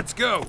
Let's go!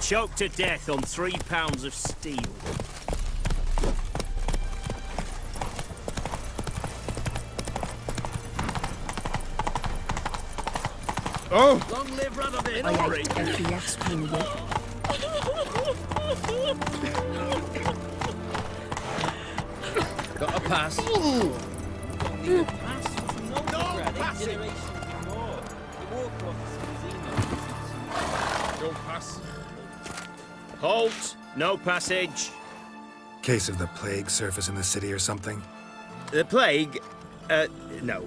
Choked to death on 3 pounds of steel. Oh! Long live Rutherford! I ate every last penny. Got a pass. No passing! No pass. Halt! No passage. Case of the plague surface in the city or something? The plague? No.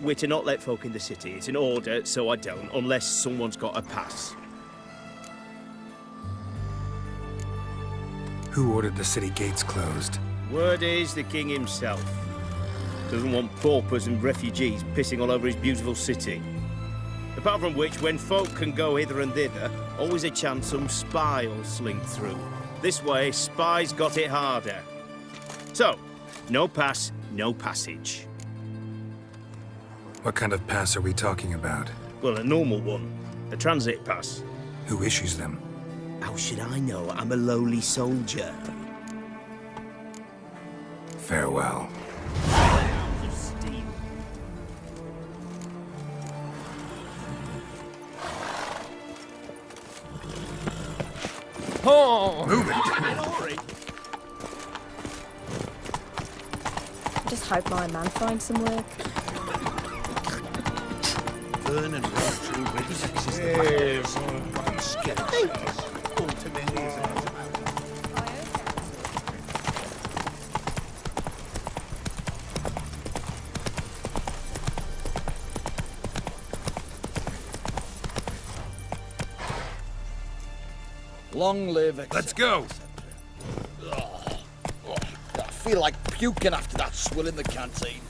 We're to not let folk in the city. It's an order, so I don't, unless someone's got a pass. Who ordered the city gates closed? Word is the king himself. Doesn't want paupers and refugees pissing all over his beautiful city. Apart from which, when folk can go hither and thither, always a chance some spy will slink through. This way, spies got it harder. So, no pass, no passage. What kind of pass are we talking about? Well, a normal one. A transit pass. Who issues them? How should I know? I'm a lowly soldier. Farewell. Pounds of steel. Oh! Move it! I just hope my man finds some work. Burn and rot through ready sexes the fires. Sketch. Long live it. Let's go! I feel like puking after that swill in the canteen.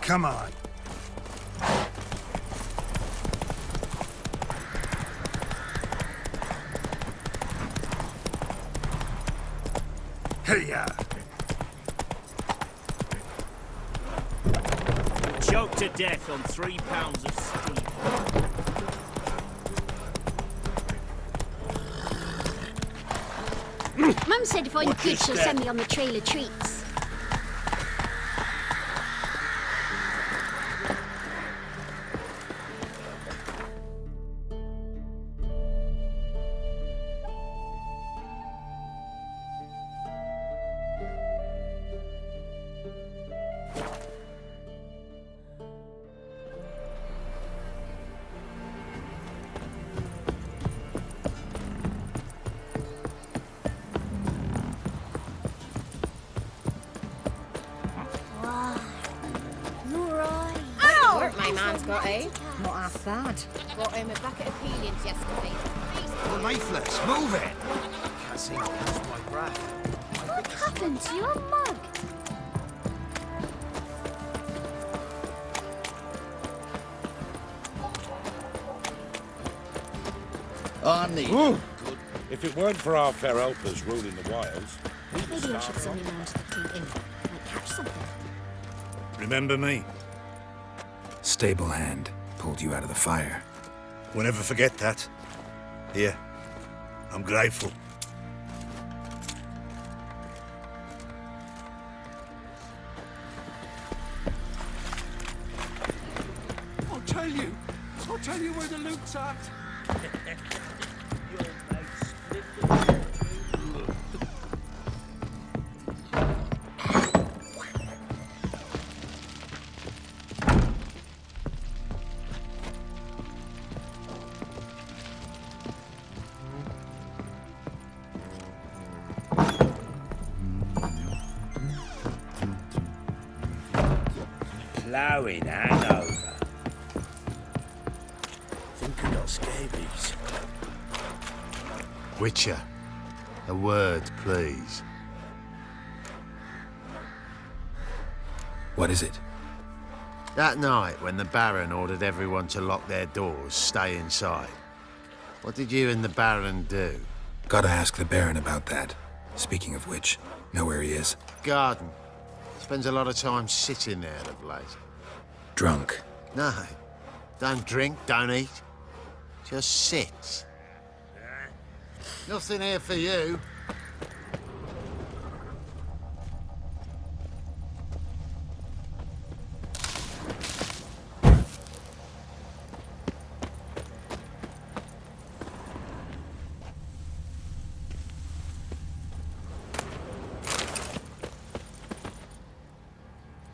Come on. Hey-ya! Choked to death on 3 pounds of steel. Mum said if I'm good, she'll send me on the trail of treats. My man's got a. Not half bad. Brought home a bucket of peelings yesterday. Lifeless, move it! That seems to catch my breath. What happened to your mug? I need Ooh. If it weren't for our fair helpers ruling the wilds, Maybe I should send me round to the King Inn. Might catch something. Remember me? Stable hand pulled you out of the fire. We'll never forget that. Here, I'm grateful. I'll tell you where the loot's at. ploughing Hanover. Think I got scabies. Witcher, a word, please. What is it? That night when the Baron ordered everyone to lock their doors, stay inside. What did you and the Baron do? Gotta ask the Baron about that. Speaking of which, know where he is? Garden. Spends a lot of time sitting there of late. Drunk. No, don't drink, don't eat. Just sit. Nothing here for you.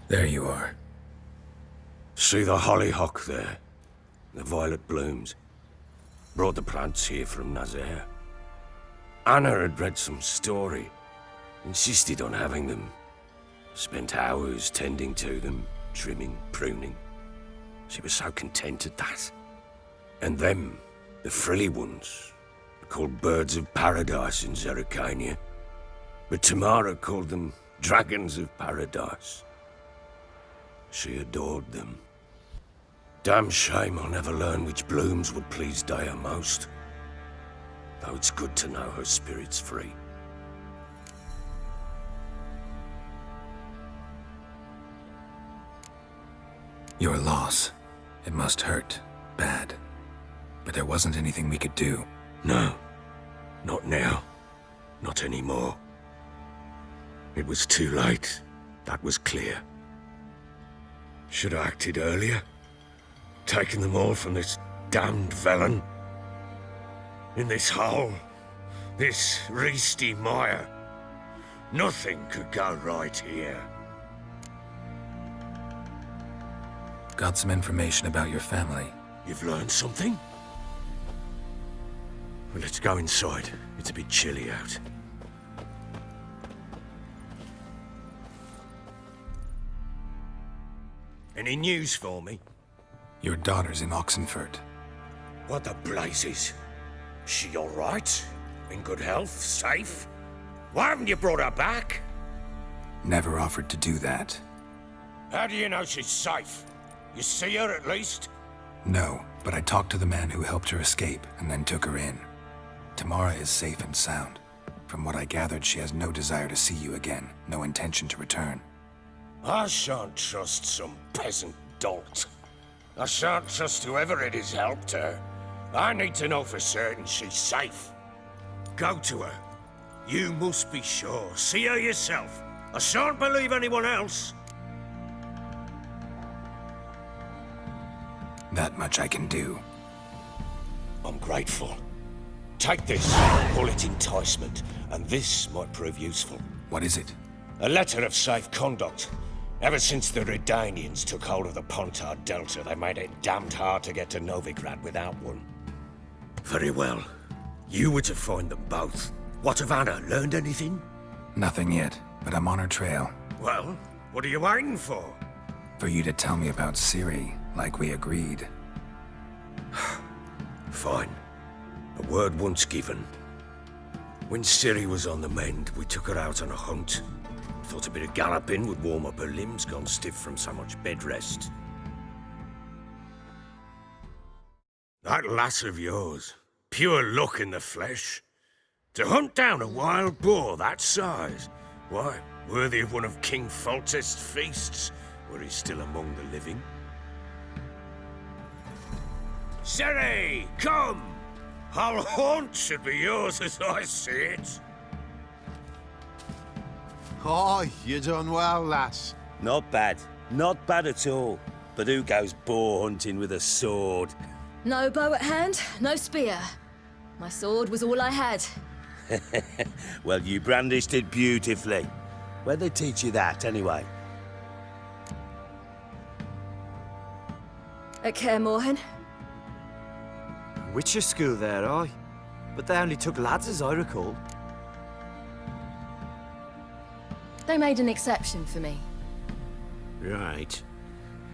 There you are. See the hollyhock there? The violet blooms. Brought the plants here from Nazaire. Anna had read some story. Insisted on having them. Spent hours tending to them, trimming, pruning. She was so content at that. And them, the frilly ones, are called birds of paradise in Zerrikania. But Tamara called them dragons of paradise. She adored them. Damn shame I'll never learn which blooms would please Daya most. Though it's good to know her spirit's free. Your loss. It must hurt. Bad. But there wasn't anything we could do. No. Not now. Not anymore. It was too late. That was clear. Should have acted earlier. Taken them all from this damned Velen. In this hole. This reesty mire. Nothing could go right here. Got some information about your family. You've learned something? Well, let's go inside. It's a bit chilly out. Any news for me? Your daughter's in Oxenfurt. What the blazes? She all right? In good health? Safe? Why haven't you brought her back? Never offered to do that. How do you know she's safe? You see her at least? No, but I talked to the man who helped her escape and then took her in. Tamara is safe and sound. From what I gathered, she has no desire to see you again, no intention to return. I shan't trust some peasant dolt. I shan't trust whoever it is helped her. I need to know for certain she's safe. Go to her. You must be sure. See her yourself. I shan't believe anyone else. That much I can do. I'm grateful. Take this, call it enticement, and this might prove useful. What is it? A letter of safe conduct. Ever since the Redanians took hold of the Pontard Delta, they made it damned hard to get to Novigrad without one. Very well. You were to find them both. What of Anna? Learned anything? Nothing yet, but I'm on her trail. Well, what are you waiting for? For you to tell me about Ciri, like we agreed. Fine. A word once given. When Ciri was on the mend, we took her out on a hunt. Thought a bit of galloping would warm up her limbs, gone stiff from so much bed rest. That lass of yours, pure luck in the flesh. To hunt down a wild boar that size, why, worthy of one of King Foltest's feasts, were he still among the living. Ciri, come! Our haunt should be yours as I see it. Oh, you done well, lass. Not bad. Not bad at all. But who goes boar hunting with a sword? No bow at hand, no spear. My sword was all I had. Well, you brandished it beautifully. Where'd they teach you that, anyway? At Kaer Morhen. Witcher school there, aye. But they only took lads, as I recall. They made an exception for me. Right.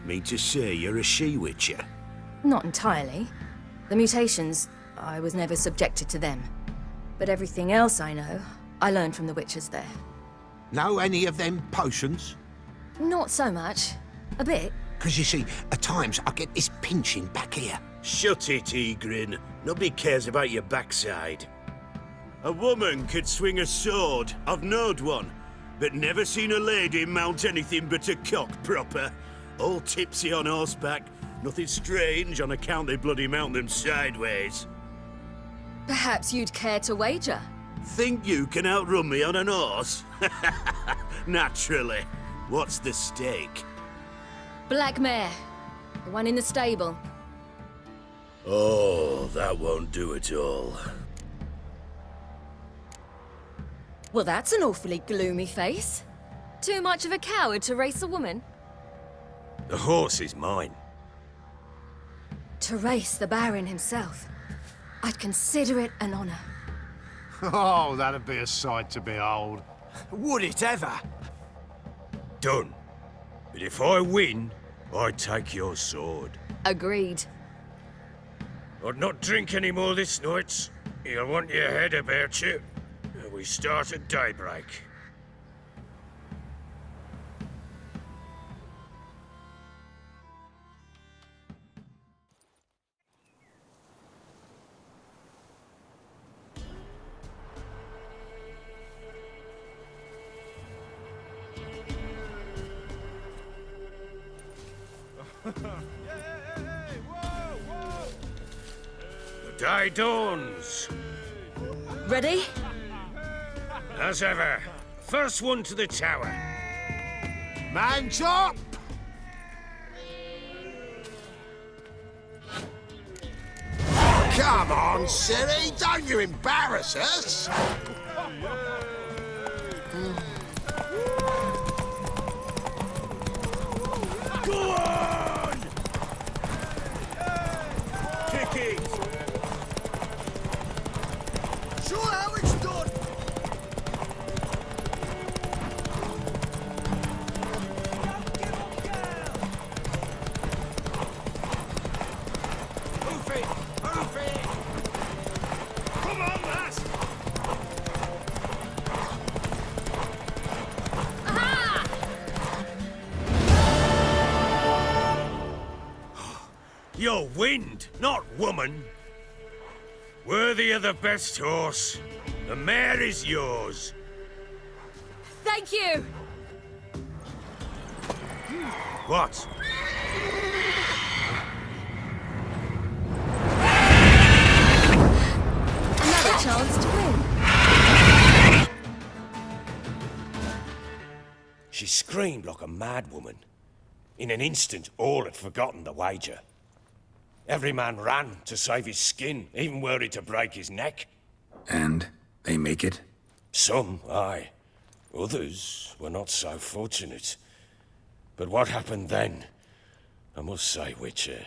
Mean to say you're a she-witcher? Not entirely. The mutations, I was never subjected to them. But everything else I know, I learned from the witches there. Know any of them potions? Not so much. A bit. 'Cause you see, at times I get this pinching back here. Shut it, Egrin. Nobody cares about your backside. A woman could swing a sword. I've knowed one. But never seen a lady mount anything but a cock proper. All tipsy on horseback. Nothing strange on account they bloody mount them sideways. Perhaps you'd care to wager? Think you can outrun me on an horse? Naturally. What's the stake? Black mare. The one in the stable. Oh, that won't do at all. Well, that's an awfully gloomy face. Too much of a coward to race a woman? The horse is mine. To race the Baron himself. I'd consider it an honor. Oh, that'd be a sight to behold. Would it ever? Done. But if I win, I take your sword. Agreed. I'd not drink any more this night. You'll want your head about you. We start at daybreak. The day dawns. Ready? As ever, first one to the tower. Man's up! Come on, Ciri, don't you embarrass us! Go on! Kick it! Sure how it's done! Move it! Move it! Come on, lass! You're wind, not woman. Worthy of the best horse. The mare is yours. Thank you! What? Another chance to win. She screamed like a mad woman. In an instant, all had forgotten the wager. Every man ran to save his skin, even were he to break his neck. And they make it? Some, aye. Others were not so fortunate. But what happened then? I must say, Witcher,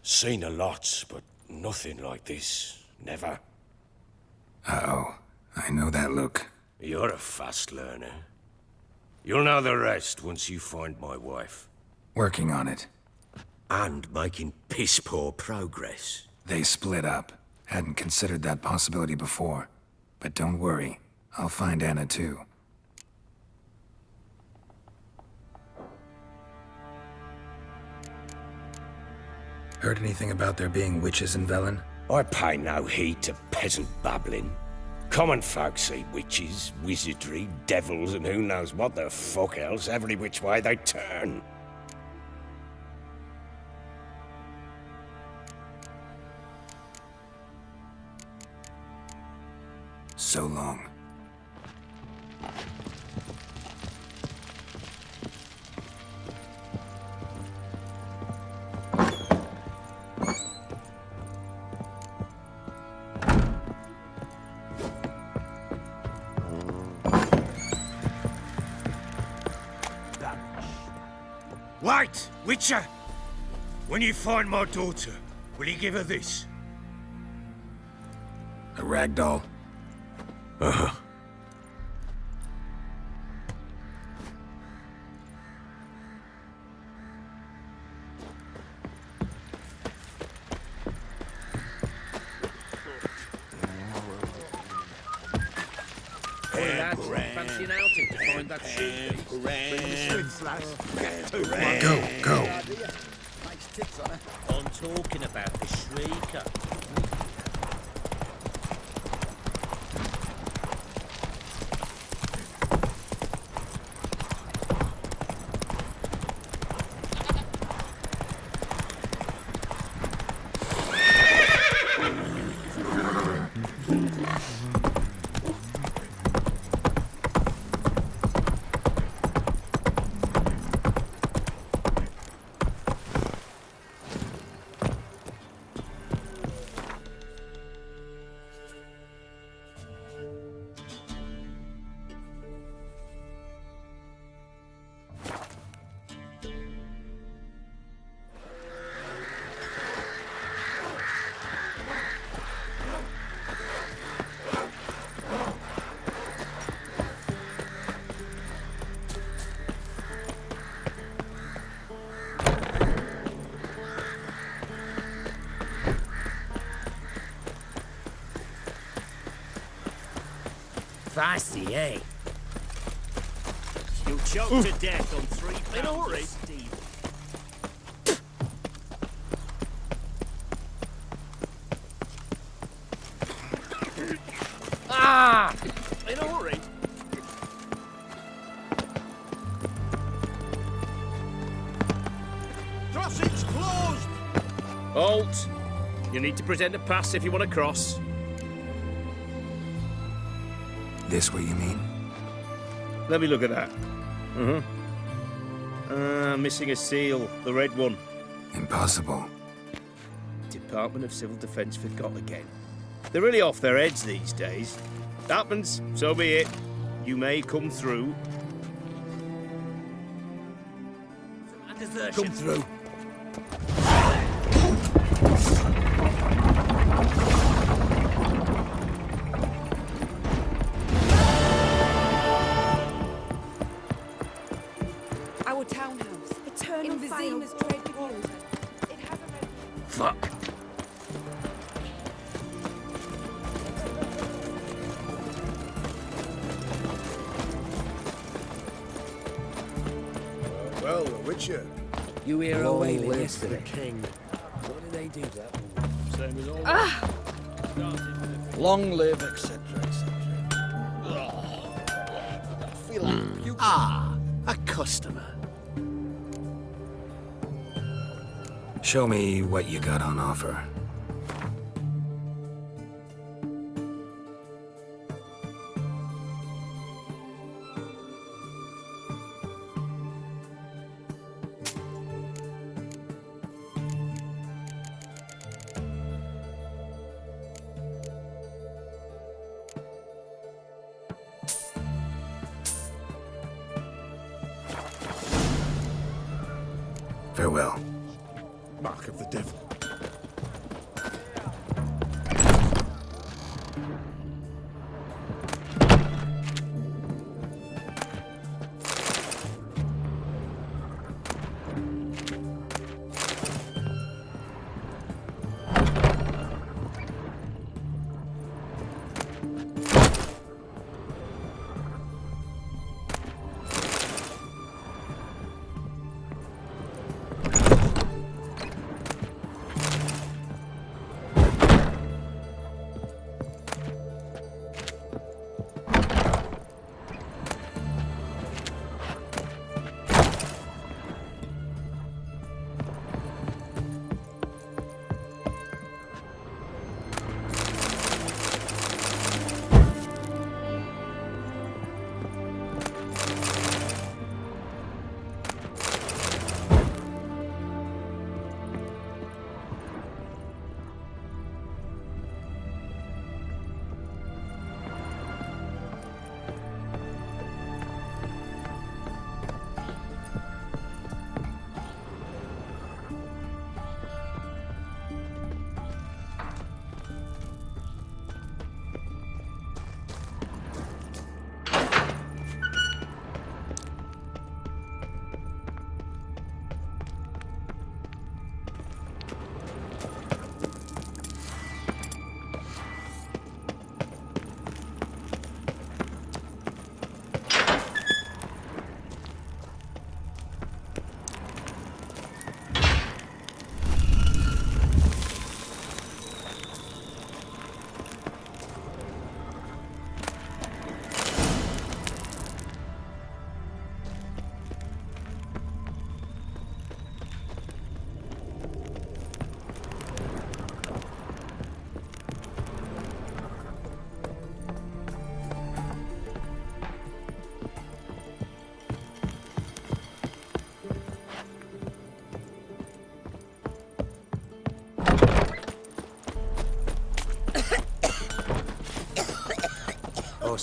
seen a lot, but nothing like this. Never. Uh-oh. I know that look. You're a fast learner. You'll know the rest once you find my wife. Working on it. And making piss-poor progress. They split up. Hadn't considered that possibility before. But don't worry, I'll find Anna too. Heard anything about there being witches in Velen? I pay no heed to peasant babbling. Common folk see witches, wizardry, devils, and who knows what the fuck else every which way they turn. So long. Wait, Witcher! When you find my daughter, will you give her this? A ragdoll? Uh-huh. Hey, lads, fancy an outing to find that sheep? Go! I'm talking about the Shrieker. Feisty, eh? You'll choke to death on 3 pounds. In a hurry. Ah! In a hurry. Crossing's closed! Halt! You need to present a pass if you want to cross. This what you mean? Let me look at that. Missing a seal, the red one. Impossible. Department of Civil Defence forgot again. They're really off their heads these days. Happens, so be it. You may come through. Come through. Our townhouse. Eternal famous trade with It has a red... Fuck. Well, the Witcher. You hear Long wailing live yesterday. the king. What did they do to that woman? Same as always. Long live, etc., etc. I feel like puking. Ah, a customer. Show me what you got on offer. Farewell. Mark of the devil.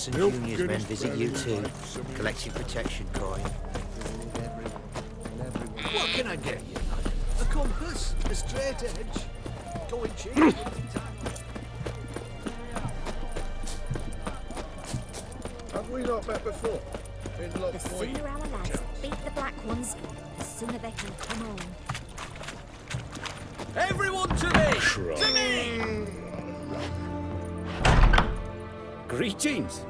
St. Junior's men visit you too, collecting protection coin. What can I get you? A compass? A straight edge? Going cheap? Have we not met before? In Lock The Point? sooner our lads beat the black ones, the sooner they can come home. Everyone to me! To me! Greetings.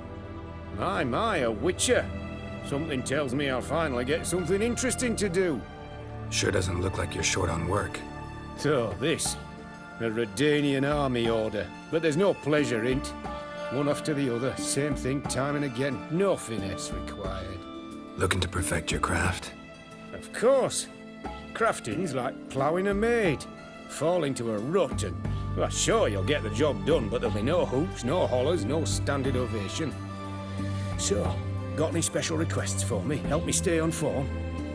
My, a witcher. Something tells me I'll finally get something interesting to do. Sure doesn't look like you're short on work. So, this. A Redanian army order. But there's no pleasure in't. One after the other, same thing time and again. No finesse required. Looking to perfect your craft? Of course. Crafting's like ploughing a maid. Fall into a rut and... Well, sure, you'll get the job done, but there'll be no hoops, no hollers, no standing ovation. So, got any special requests for me? Help me stay on form?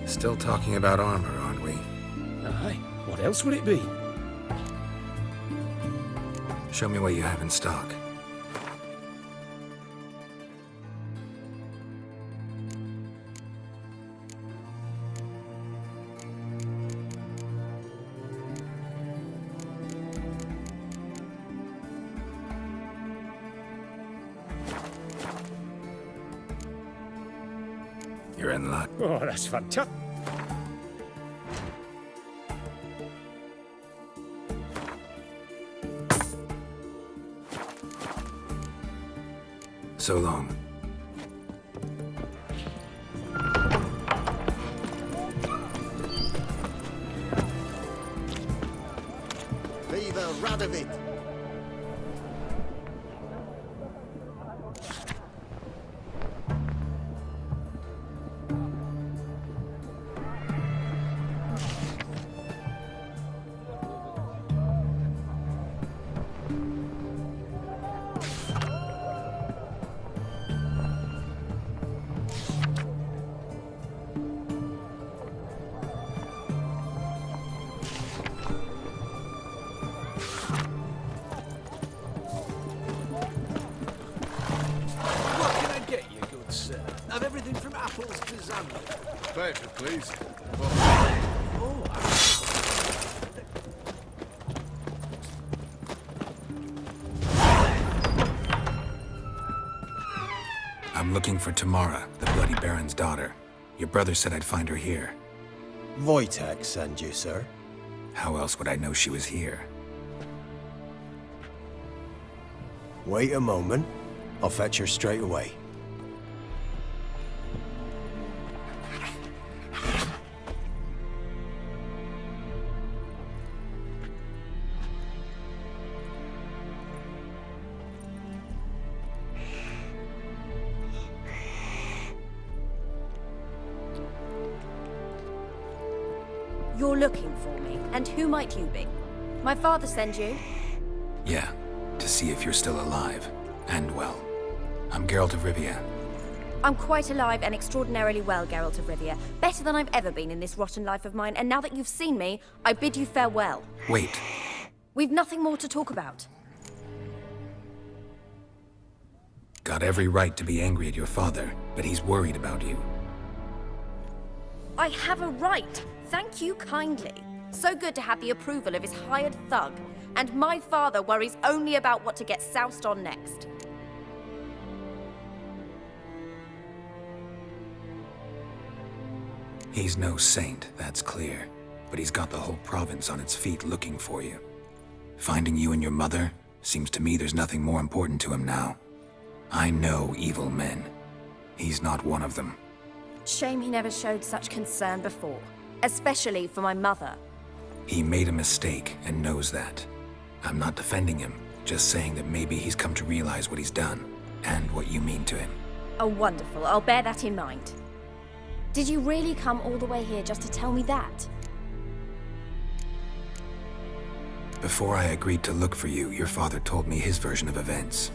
Still talking about armor, aren't we? Aye. What else would it be? Show me what you have in stock. You're in luck. Oh, that's fantastic. So long. Viva Radovid! What can I get you, good sir? Have everything from apples to zambia. Better, please. Oh, I'm looking for Tamara, the Bloody Baron's daughter. Your brother said I'd find her here. Wojtek send you, sir. How else would I know she was here? Wait a moment. I'll fetch her straight away. You're looking for me, and who might you be? My father sent you? Yeah, to see if you're still alive. And well. I'm Geralt of Rivia. I'm quite alive and extraordinarily well, Geralt of Rivia. Better than I've ever been in this rotten life of mine, and now that you've seen me, I bid you farewell. Wait. We've nothing more to talk about. Got every right to be angry at your father, but he's worried about you. I have a right. Thank you kindly. So good to have the approval of his hired thug. And my father worries only about what to get soused on next. He's no saint, that's clear. But he's got the whole province on its feet looking for you. Finding you and your mother, seems to me there's nothing more important to him now. I know evil men. He's not one of them. Shame he never showed such concern before. Especially for my mother. He made a mistake and knows that. I'm not defending him, just saying that maybe he's come to realize what he's done, and what you mean to him. Oh, wonderful. I'll bear that in mind. Did you really come all the way here just to tell me that? Before I agreed to look for you, your father told me his version of events.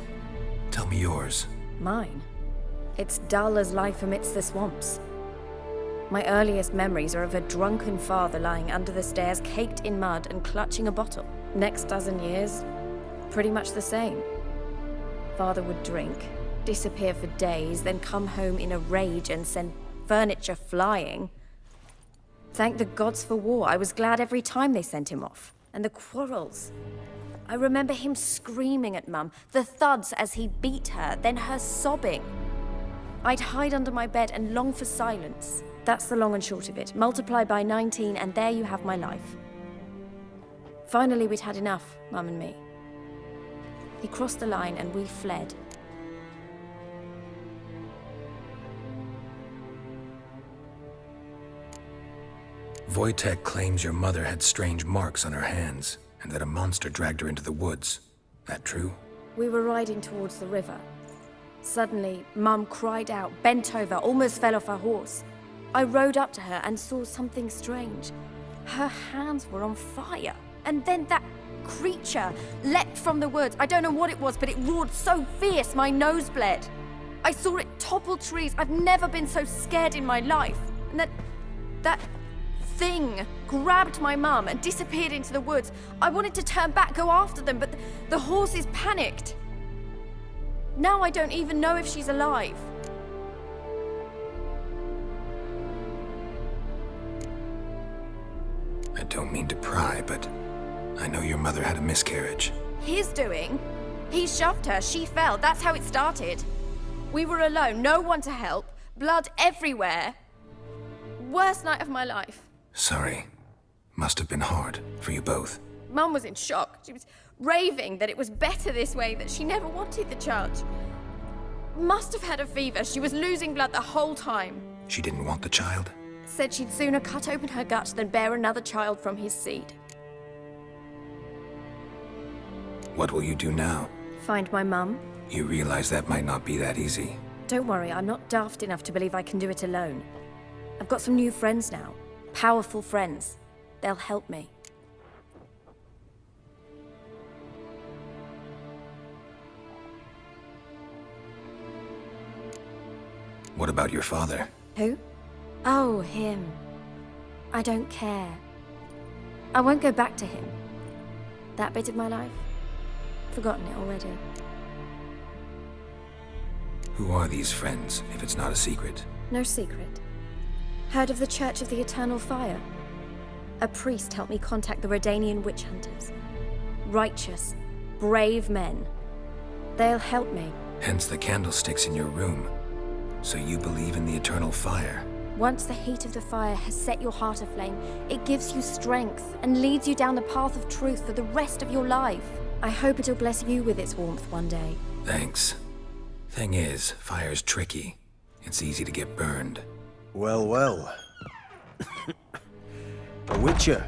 Tell me yours. Mine? It's dull as life amidst the swamps. My earliest memories are of a drunken father lying under the stairs, caked in mud and clutching a bottle. Next dozen years, pretty much the same. Father would drink, disappear for days, then come home in a rage and send furniture flying. Thank the gods for war. I was glad every time they sent him off. And the quarrels. I remember him screaming at Mum, the thuds as he beat her, then her sobbing. I'd hide under my bed and long for silence. That's the long and short of it. Multiply by 19 and there you have my life. Finally, we'd had enough, Mum and me. He crossed the line and we fled. Wojtek claims your mother had strange marks on her hands, and that a monster dragged her into the woods. That true? We were riding towards the river. Suddenly, Mum cried out, bent over, almost fell off her horse. I rode up to her and saw something strange. Her hands were on fire. And then that creature leapt from the woods. I don't know what it was, but it roared so fierce my nose bled. I saw it topple trees. I've never been so scared in my life. And that thing grabbed my mum and disappeared into the woods. I wanted to turn back, go after them, but the horses panicked. Now I don't even know if she's alive. I don't mean to pry, but I know your mother had a miscarriage. His doing? He shoved her, she fell, that's how it started. We were alone, no one to help, blood everywhere. Worst night of my life. Sorry. Must have been hard for you both. Mum was in shock. She was raving that it was better this way, that she never wanted the child. Must have had a fever. She was losing blood the whole time. She didn't want the child? Said she'd sooner cut open her guts than bear another child from his seed. What will you do now? Find my mum. You realize that might not be that easy. Don't worry, I'm not daft enough to believe I can do it alone. I've got some new friends now. Powerful friends. They'll help me. What about your father? Who? Oh, him. I don't care. I won't go back to him. That bit of my life? Forgotten it already. Who are these friends, if it's not a secret? No secret. Heard of the Church of the Eternal Fire? A priest helped me contact the Redanian witch hunters. Righteous, brave men. They'll help me. Hence the candlesticks in your room. So you believe in the eternal fire? Once the heat of the fire has set your heart aflame, it gives you strength and leads you down the path of truth for the rest of your life. I hope it'll bless you with its warmth one day. Thanks. Thing is, fire's tricky. It's easy to get burned. Well, well. A witcher.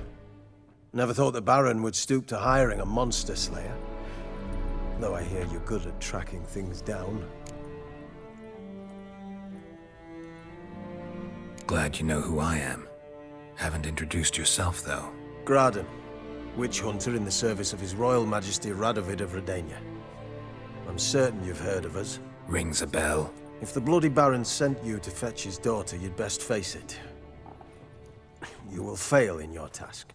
Never thought the Baron would stoop to hiring a monster slayer. Though I hear you're good at tracking things down. Glad you know who I am. Haven't introduced yourself, though. Graden, witch hunter in the service of His Royal Majesty Radovid of Redania. I'm certain you've heard of us. Rings a bell. If the Bloody Baron sent you to fetch his daughter, you'd best face it. You will fail in your task.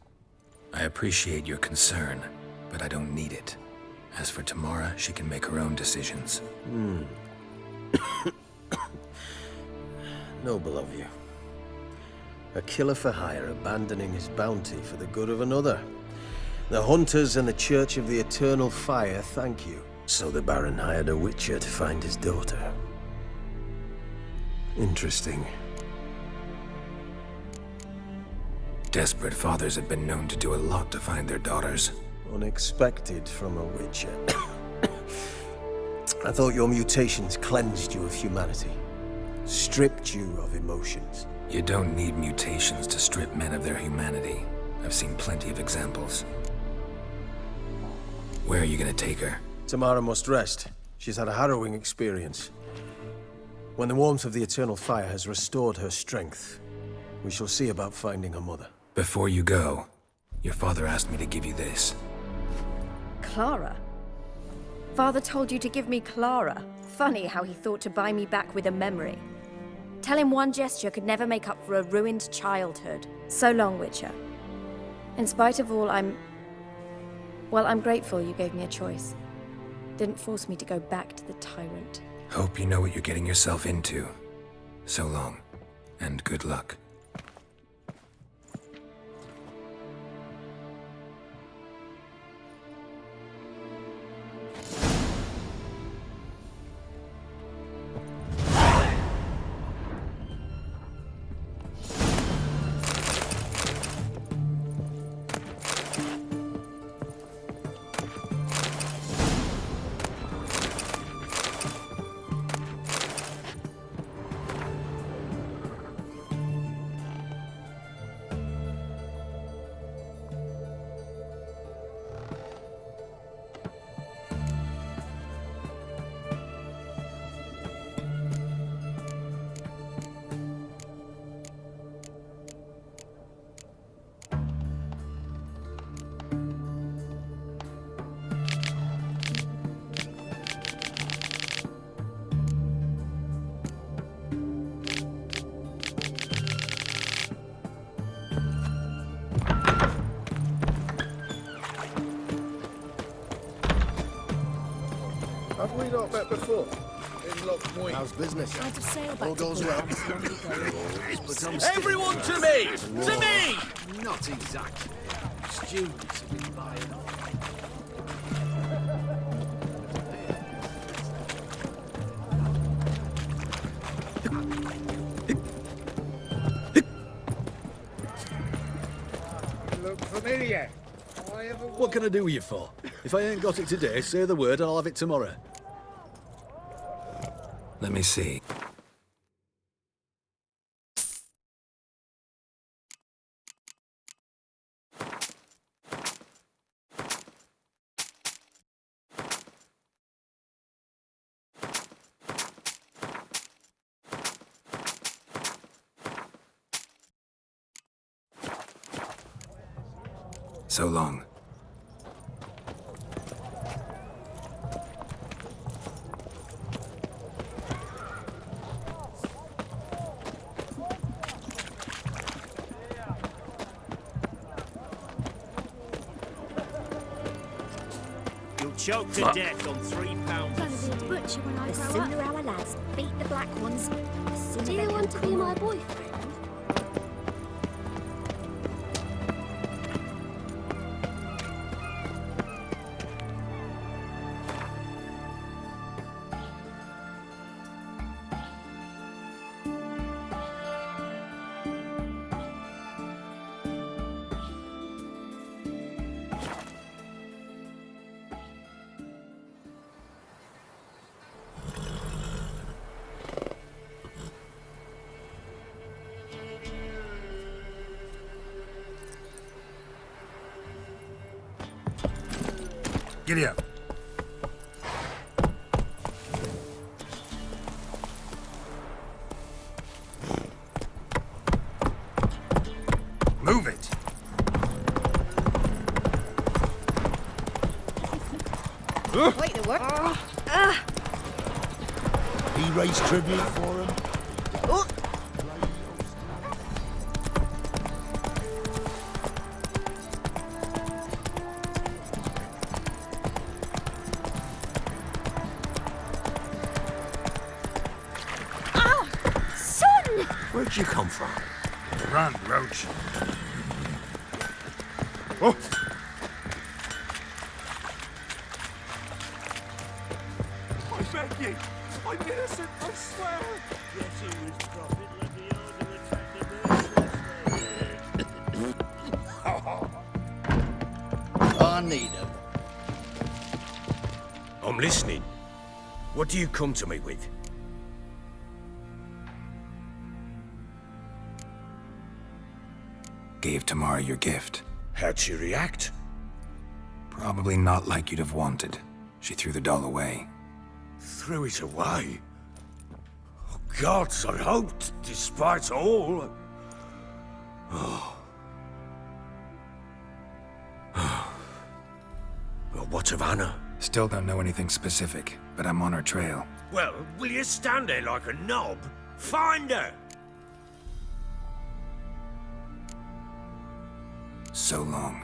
I appreciate your concern, but I don't need it. As for Tamara, she can make her own decisions. Noble of you. A killer for hire abandoning his bounty for the good of another. The hunters and the Church of the Eternal Fire thank you. So the Baron hired a witcher to find his daughter. Interesting. Desperate fathers have been known to do a lot to find their daughters. Unexpected from a witcher. I thought your mutations cleansed you of humanity. Stripped you of emotions. You don't need mutations to strip men of their humanity. I've seen plenty of examples. Where are you gonna take her? Tamara must rest. She's had a harrowing experience. When the warmth of the Eternal Fire has restored her strength, we shall see about finding her mother. Before you go, your father asked me to give you this. Clara? Father told you to give me Clara. Funny how he thought to buy me back with a memory. Tell him one gesture could never make up for a ruined childhood. So long, Witcher. In spite of all, I'm grateful you gave me a choice. Didn't force me to go back to the tyrant. Hope you know what you're getting yourself into. So long, and good luck. Have we not met before? In Loch Moy. How's business? I'd have sailed back All to goes port well. not so long ago. But I'm Everyone to me! To me! Not exactly. Students have been buying off. Look familiar. What can I do with you for? If I ain't got it today, say the word and I'll have it tomorrow. Let me see. So long. You'll choke to death on £3. Gonna be a butcher when I The grow sooner up. our lads beat the black ones, the sooner Do they you can want to be come my home. boyfriend? Giddy up. Move it. Wait, the work. He raised tribute for him. Son! Where'd you come from? Run, Roach. Oh! I beg you! I'm innocent, I swear! Yes, he was prophet. Let the order attack the I need him. I'm listening. What do you come to me with? Gave Tamara your gift. How'd she react? Probably not like you'd have wanted. She threw the doll away. Threw it away? Oh, gods, I hoped, despite all. Oh. Well, what of Anna? Still don't know anything specific, but I'm on her trail. Well, will you stand there like a knob? Find her! So long.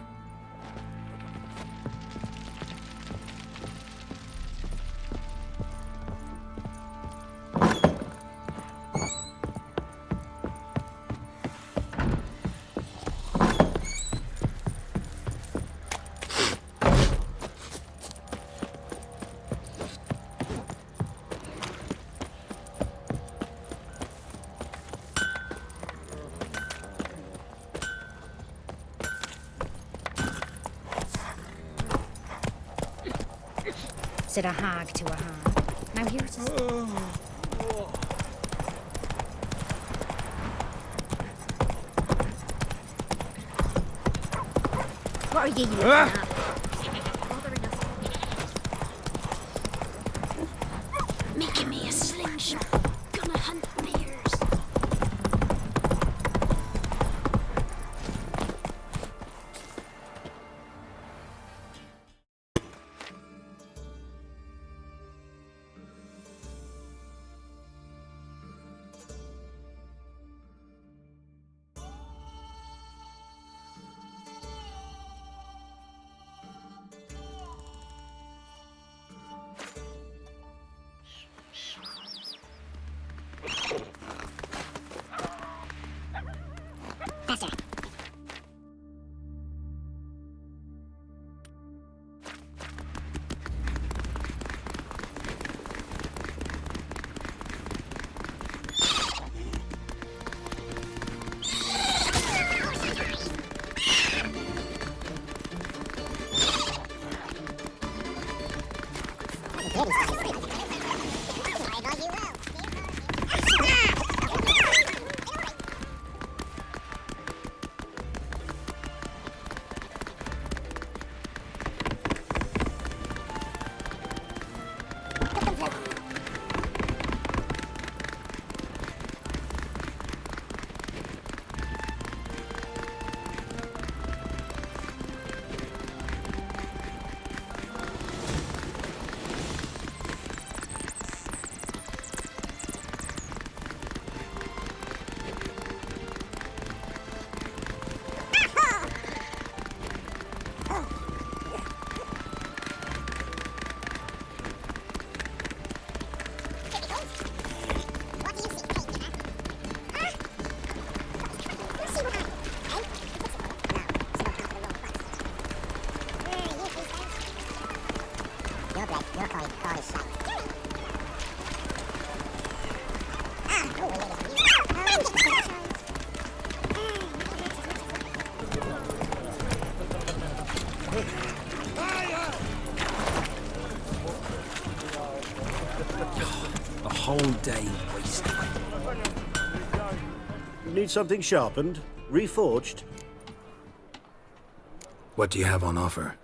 said a hag to a hag. Now here it is. What are you looking at? Bothering us. Making me a slingshot. Gonna hunt bears. Faster. A whole day wasted. You need something sharpened? Reforged? What do you have on offer?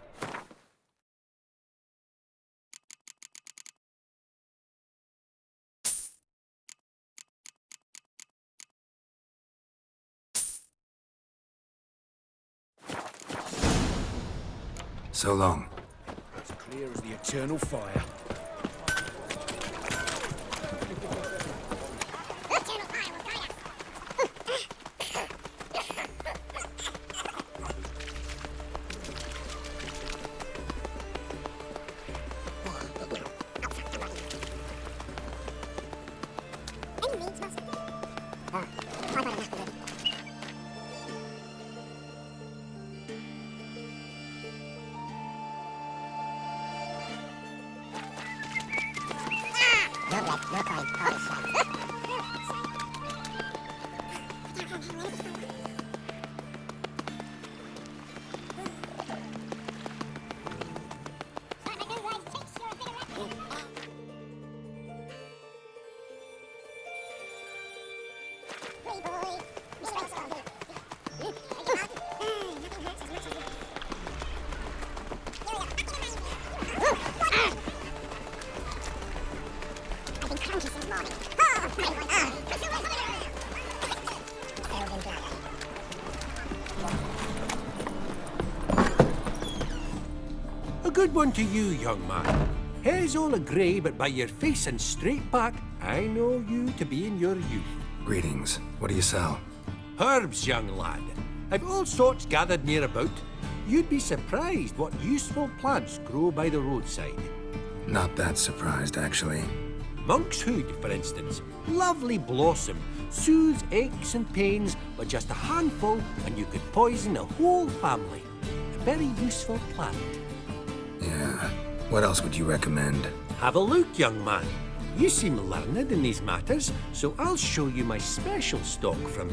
So long. As clear as the eternal fire. A good one to you, young man. Hair's all a grey, but by your face and straight back, I know you to be in your youth. Greetings. What do you sell? Herbs, young lad. I've all sorts gathered near about. You'd be surprised what useful plants grow by the roadside. Not that surprised, actually. Monk's hood, for instance. Lovely blossom. Soothes aches and pains, but just a handful and you could poison a whole family. A very useful plant. Yeah. What else would you recommend? Have a look, young man. You seem learned in these matters, so I'll show you my special stock from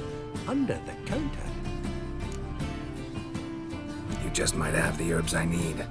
under the counter. You just might have the herbs I need.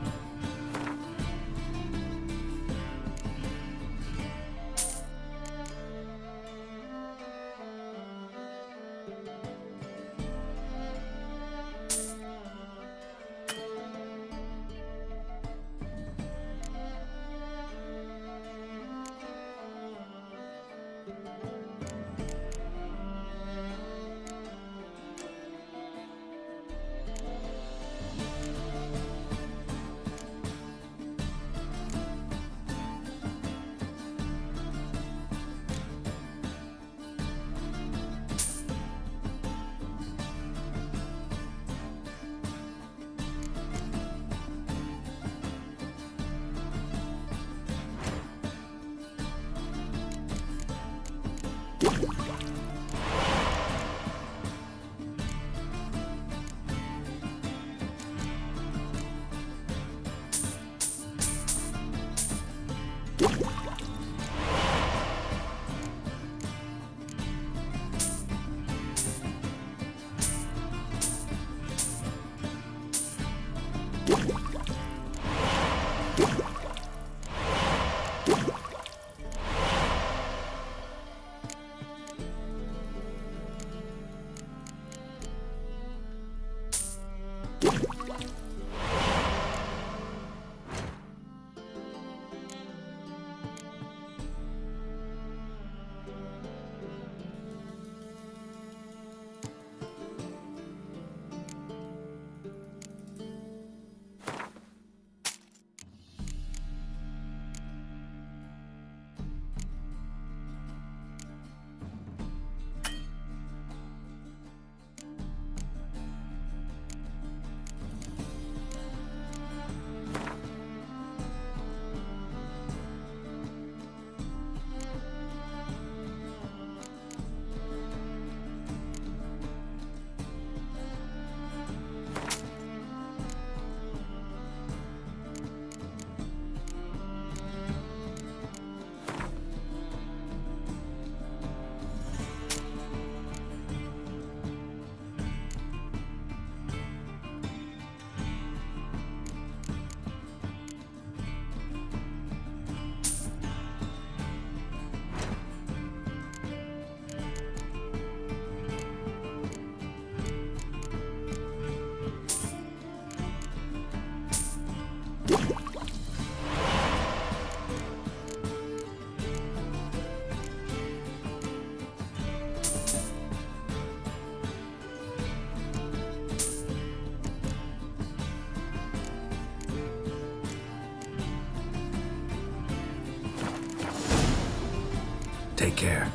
care.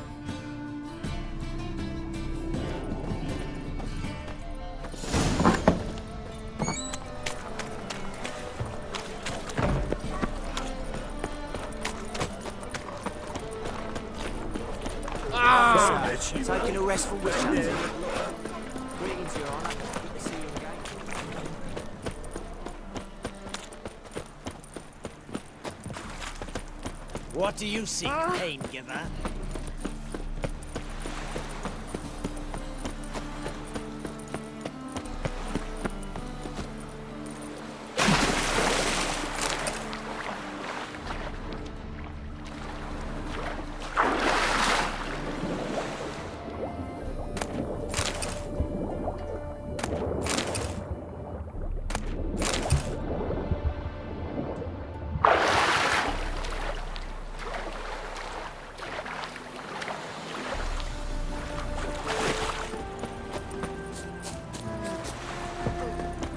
Taking a restful wish. Greetings, Your Honour. Good to see you again. What do you seek, pain giver?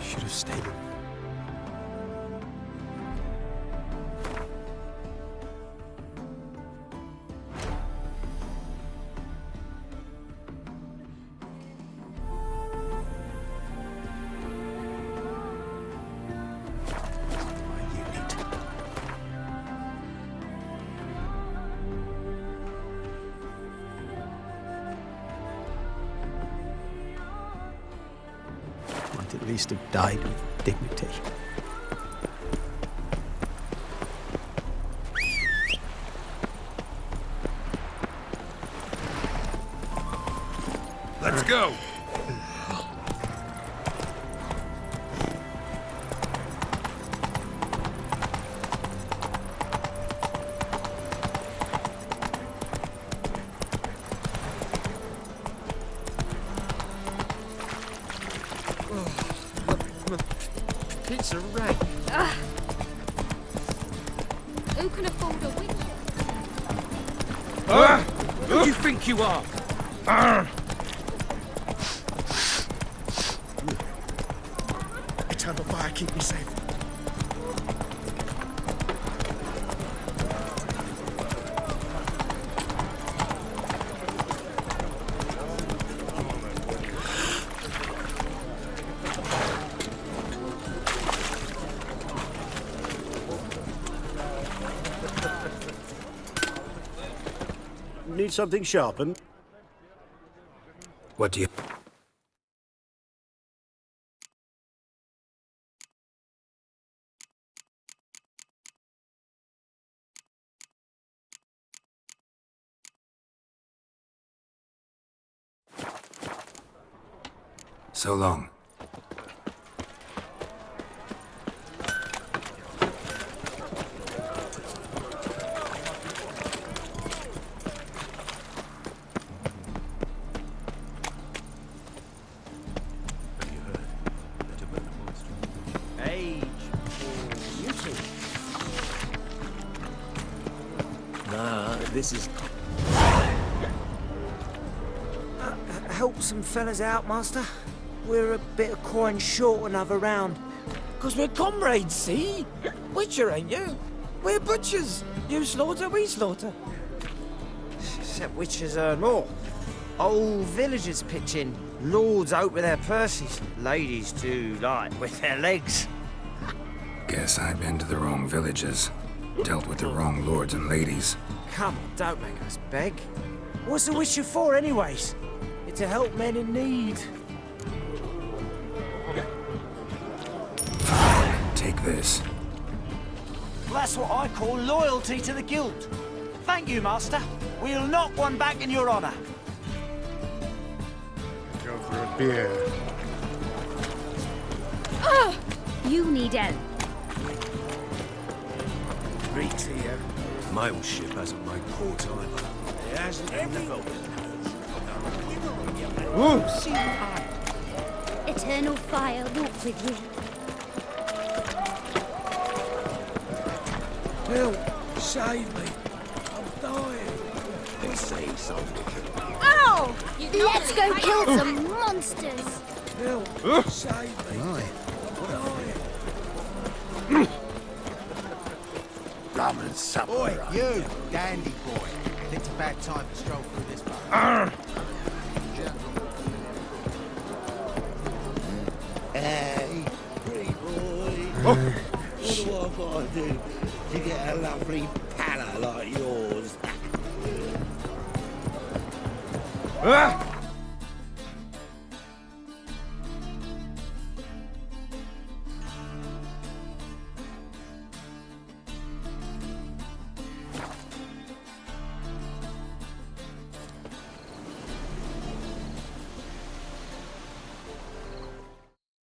Should have stayed. Might at least have died with dignity. Let's go! It's a wreck. Who can afford a witch? Who do you think you are? Eternal fire, keep me safe. Need something sharpened? What do you... So long. Age or beauty? Nah, this is... help some fellas out, Master. We're a bit of coin short another round. 'Cause we're comrades, see? Witcher, ain't you? We're butchers. You slaughter, we slaughter. Except witchers earn more. Old villagers pitch in. Lords out with their purses. Ladies do, like, with their legs. Guess I've been to the wrong villages. Dealt with the wrong lords and ladies. Come on, don't make us beg. What's a witcher for, anyways? It's to help men in need. Take this. Well, that's what I call loyalty to the guild. Thank you, Master. We'll knock one back in your honor. Go for a beer. You need help. Greeks here. My old ship hasn't made port either. It hasn't never. See you are. Eternal fire walk with you. Help! Save me! I'm dying! They say something. Ow! Let's go kill some monsters! Help! Save me! I'm dying! Rum and supper. Oi, you, dandy boy. Picked a bad time to stroll through this bar. Hey, pretty boy. What do I gotta do to get a lovely pala like yours?